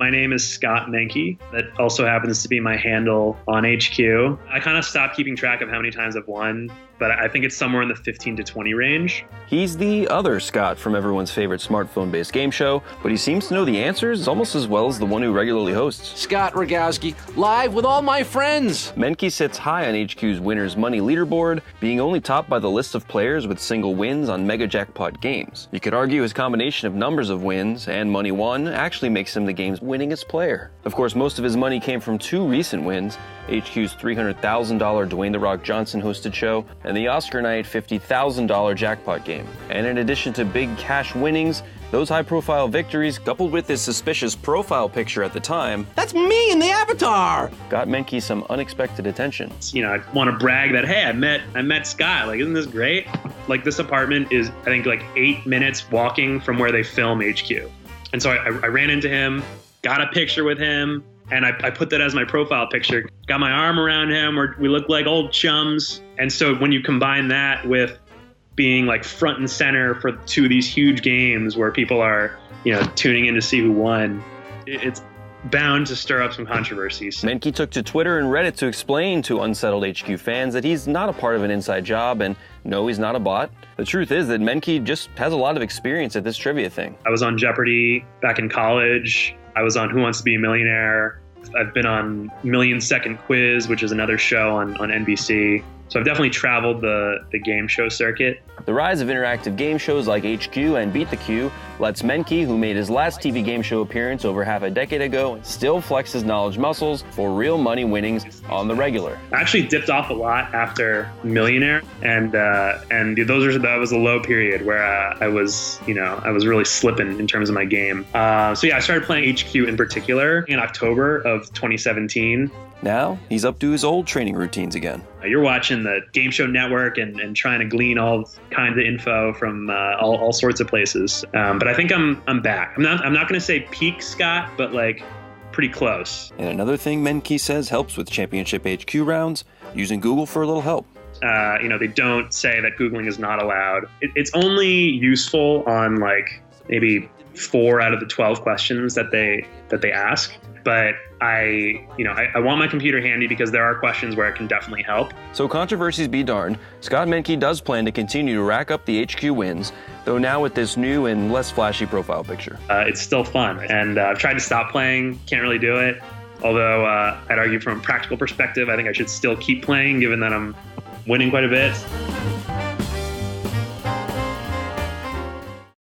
My name is Scott Menke. That also happens to be my handle on HQ. I kind of stopped keeping track of how many times I've won, but I think it's somewhere in the 15 to 20 range. He's the other Scott from everyone's favorite smartphone-based game show, but he seems to know the answers almost as well as the one who regularly hosts. Scott Rogowski, live with all my friends. Menke sits high on HQ's Winners Money leaderboard, being only topped by the list of players with single wins on Mega Jackpot games. You could argue his combination of numbers of wins and money won actually makes him the game's winningest player. Of course, most of his money came from two recent wins, HQ's $300,000 Dwayne "The Rock" Johnson hosted show and the Oscar night $50,000 jackpot game. And in addition to big cash winnings, those high-profile victories, coupled with his suspicious profile picture at the time, That's me in the avatar. got Menke some unexpected attention. You know, I want to brag that, hey, I met Scott. Like, isn't this great? Like, this apartment is, I think, like 8 minutes walking from where they film HQ. And so I ran into him, got a picture with him, and I put that as my profile picture. Got my arm around him, we look like old chums. And so when you combine that with being like front and center for two of these huge games where people are, you know, tuning in to see who won, it's bound to stir up some controversies. Menke took to Twitter and Reddit to explain to unsettled HQ fans that he's not a part of an inside job, and no, he's not a bot. The truth is that Menke just has a lot of experience at this trivia thing. I was on Jeopardy back in college. I was on Who Wants to Be a Millionaire. I've been on Million Second Quiz, which is another show on NBC. So I've definitely traveled the game show circuit. The rise of interactive game shows like HQ and Beat the Queue lets Menke, who made his last TV game show appearance over half a decade ago, still flex his knowledge muscles for real money winnings on the regular. I actually dipped off a lot after Millionaire, and that was a low period where I was really slipping in terms of my game. So yeah, I started playing HQ in particular in October of 2017. Now, he's up to his old training routines again. You're watching the Game Show Network and trying to glean all kinds of info from all sorts of places. But I think I'm back. I'm not going to say peak Scott, but like pretty close. And another thing Menke says helps with Championship HQ rounds, using Google for a little help. They don't say that Googling is not allowed. It's only useful on like maybe 4 out of the 12 questions that they ask. But I want my computer handy because there are questions where it can definitely help. So controversies be darned, Scott Menke does plan to continue to rack up the HQ wins, though now with this new and less flashy profile picture. It's still fun, and I've tried to stop playing, can't really do it. Although I'd argue from a practical perspective, I think I should still keep playing given that I'm winning quite a bit.